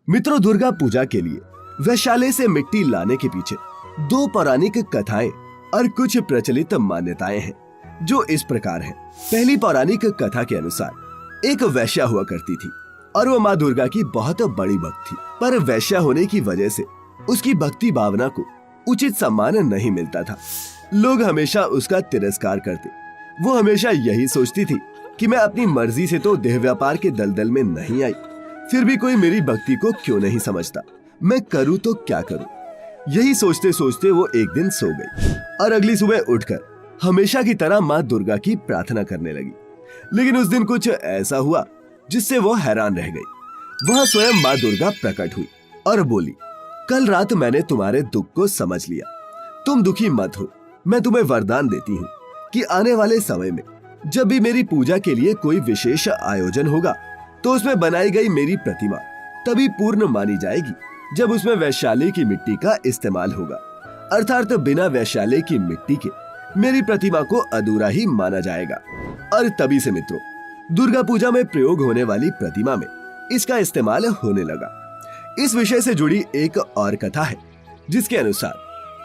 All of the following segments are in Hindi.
मित्रों, दुर्गा पूजा के लिए वैशाली से मिट्टी लाने के पीछे दो पौराणिक कथाएं और कुछ प्रचलित मान्यताएं हैं जो इस प्रकार हैं। पहली पौराणिक कथा के अनुसार एक वैश्या हुआ करती थी और वो माँ दुर्गा की बहुत बड़ी भक्त थी, पर वैश्या होने की वजह से उसकी भक्ति भावना को उचित सम्मान नहीं मिलता था। लोग हमेशा उसका तिरस्कार करते। वो हमेशा यही सोचती थी कि मैं अपनी मर्जी से तो देह व्यापार के दलदल में नहीं आई, फिर भी कोई मेरी भक्ति को क्यों नहीं समझता, मैं करूँ तो क्या करूँ। यही सोचते सोचते वो एक दिन सो गई और अगली सुबह उठकर हमेशा की तरह माँ दुर्गा की प्रार्थना करने लगी। लेकिन उस दिन कुछ ऐसा हुआ जिससे वो हैरान रह गई। वह स्वयं माँ दुर्गा प्रकट हुई और बोली, कल रात मैंने तुम्हारे दुख को समझ लिया, तुम दुखी मत हो। मैं तुम्हें वरदान देती हूँ कि आने वाले समय में जब भी मेरी पूजा के लिए कोई विशेष आयोजन होगा तो उसमें बनाई गई मेरी प्रतिमा तभी पूर्ण मानी जाएगी जब उसमें वैशाली की मिट्टी का इस्तेमाल होगा, अर्थात बिना वैशाली की मिट्टी के मेरी प्रतिमा को अधूरा ही माना जाएगा। और तभी से मित्रों, दुर्गा पूजा में प्रयोग होने वाली प्रतिमा में इसका इस्तेमाल होने लगा। इस विषय से जुड़ी एक और कथा है जिसके अनुसार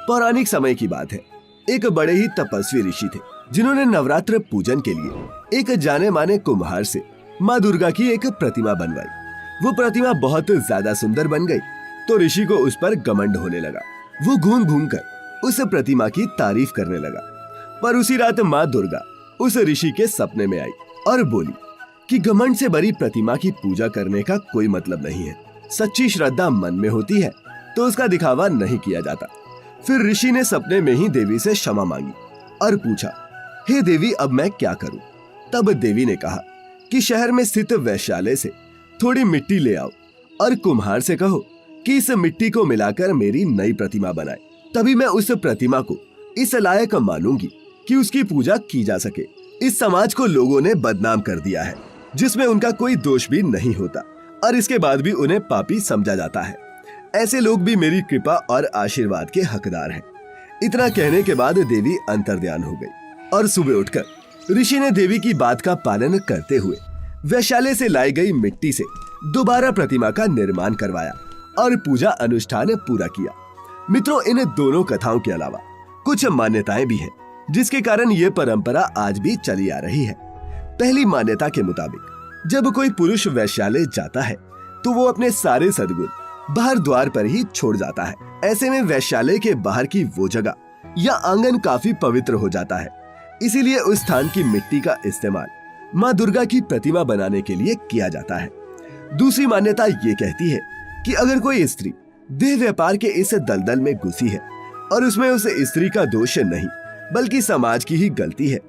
पौराणिक समय की बात है, एक बड़े ही तपस्वी ऋषि थे जिन्होंने नवरात्र पूजन के लिए एक जाने माने कुम्हार से माँ दुर्गा की एक प्रतिमा बनवाई। वो प्रतिमा बहुत ज्यादा सुंदर बन गई तो ऋषि को उस पर घमंड होने लगा। वो घूम घूम कर उस प्रतिमा की तारीफ करने लगा। पर उसी रात माँ दुर्गा उस ऋषि के सपने में आई और बोली कि घमंड से भरी प्रतिमा की पूजा करने का कोई मतलब नहीं है। सच्ची श्रद्धा मन में होती है तो उसका दिखावा नहीं किया जाता। फिर ऋषि ने सपने में ही देवी से क्षमा मांगी और पूछा, हे देवी, अब मैं क्या करूं? तब देवी ने कहा कि शहर में स्थित वैशाली से थोड़ी मिट्टी ले आओ और कुम्हार से कहो कि इस मिट्टी को मिलाकर मेरी नई प्रतिमा बनाए, तभी मैं उस प्रतिमा को इस लायक मानूंगी कि उसकी पूजा की जा सके। इस समाज को लोगों ने बदनाम कर दिया है जिसमें उनका कोई दोष भी नहीं होता और इसके बाद भी उन्हें पापी समझा जाता है। ऐसे लोग भी मेरी कृपा और आशीर्वाद के हकदार हैं। इतना कहने के बाद देवी अंतर्ध्यान हो गई और सुबह उठकर ऋषि ने देवी की बात का पालन करते हुए वैशाली से लाई गई मिट्टी से दोबारा प्रतिमा का निर्माण करवाया और पूजा अनुष्ठान पूरा किया। मित्रों, इन दोनों कथाओं के अलावा कुछ मान्यताएं भी हैं जिसके कारण ये परंपरा आज भी चली आ रही है। पहली मान्यता के मुताबिक जब कोई पुरुष वैशाली जाता है तो वो अपने सारे सद्गुण बाहर द्वार पर ही छोड़ जाता है। ऐसे में वैशाली के बाहर की वो जगह या आंगन काफी पवित्र हो जाता है। इसीलिए उस स्थान की मिट्टी का इस्तेमाल माँ दुर्गा की प्रतिमा बनाने के लिए किया जाता है। दूसरी मान्यता ये कहती है कि अगर कोई स्त्री देह व्यापार के इस दलदल में घुसी है और उसमें उस स्त्री का दोष नहीं बल्कि समाज की ही गलती है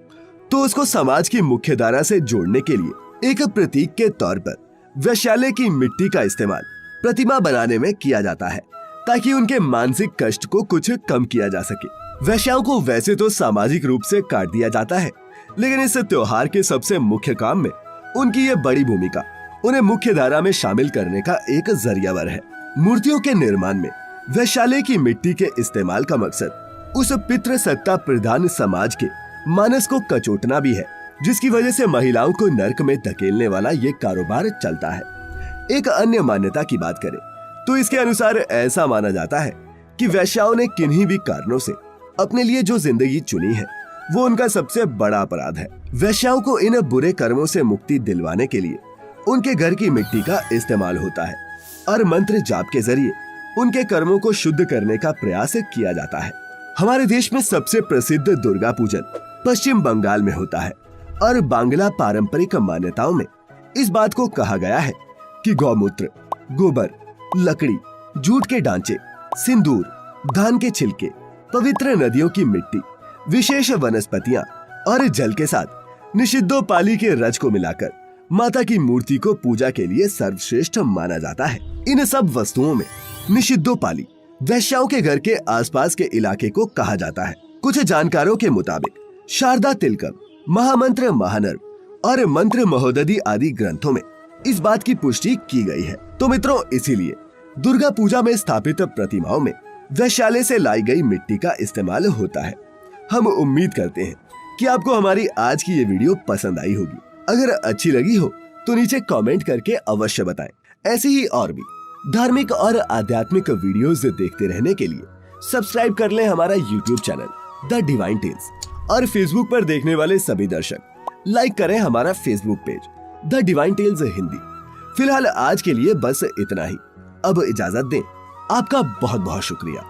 तो उसको समाज की मुख्य धारा से जोड़ने के लिए एक प्रतीक के तौर पर वैशाली की मिट्टी का इस्तेमाल प्रतिमा बनाने में किया जाता है ताकि उनके मानसिक कष्ट को कुछ कम किया जा सके। वैश्याओं को वैसे तो सामाजिक रूप से काट दिया जाता है, लेकिन इस त्योहार के सबसे मुख्य काम में उनकी ये बड़ी भूमिका उन्हें मुख्य धारा में शामिल करने का एक जरियावर है। मूर्तियों के निर्माण में वैशाली की मिट्टी के इस्तेमाल का मकसद उस पितृ सत्ता प्रधान समाज के मानस को कचोटना भी है जिसकी वजह से महिलाओं को नर्क में धकेलने वाला ये कारोबार चलता है। एक अन्य मान्यता की बात करें तो इसके अनुसार ऐसा माना जाता है कि वैश्याओं ने किन्हीं भी कारणों से अपने लिए जो जिंदगी चुनी है वो उनका सबसे बड़ा अपराध है। वैश्याओं को इन बुरे कर्मों से मुक्ति दिलवाने के लिए उनके घर की मिट्टी का इस्तेमाल होता है और मंत्र जाप के जरिए उनके कर्मों को शुद्ध करने का प्रयास किया जाता है। हमारे देश में सबसे प्रसिद्ध दुर्गा पूजन पश्चिम बंगाल में होता है और बांग्ला पारंपरिक मान्यताओं में इस बात को कहा गया है कि गौमूत्र, गोबर, लकड़ी, जूट के ढांचे, सिंदूर, धान के छिलके, पवित्र नदियों की मिट्टी, विशेष वनस्पतियां और जल के साथ निषिद्धोपाली के रज को मिलाकर माता की मूर्ति को पूजा के लिए सर्वश्रेष्ठ माना जाता है। इन सब वस्तुओं में निषिद्धोपाली वैश्याओं के घर के आसपास के इलाके को कहा जाता है। कुछ जानकारों के मुताबिक शारदा तिलकम, महामंत्र महानर्व और मंत्र महोदधि आदि ग्रंथों में इस बात की पुष्टि की गई है। तो मित्रों, इसीलिए दुर्गा पूजा में स्थापित प्रतिमाओं में वैशाली से लाई गई मिट्टी का इस्तेमाल होता है। हम उम्मीद करते हैं कि आपको हमारी आज की ये वीडियो पसंद आई होगी। अगर अच्छी लगी हो तो नीचे कमेंट करके अवश्य बताएं। ऐसी ही और भी धार्मिक और आध्यात्मिक वीडियोस देखते रहने के लिए सब्सक्राइब कर लें हमारा YouTube channel the Divine Tales और फेसबुक पर देखने वाले सभी दर्शक लाइक करें हमारा Facebook page the Divine Tales Hindi. फिलहाल आज के लिए बस इतना ही। अब इजाजत दें। आपका बहुत बहुत शुक्रिया।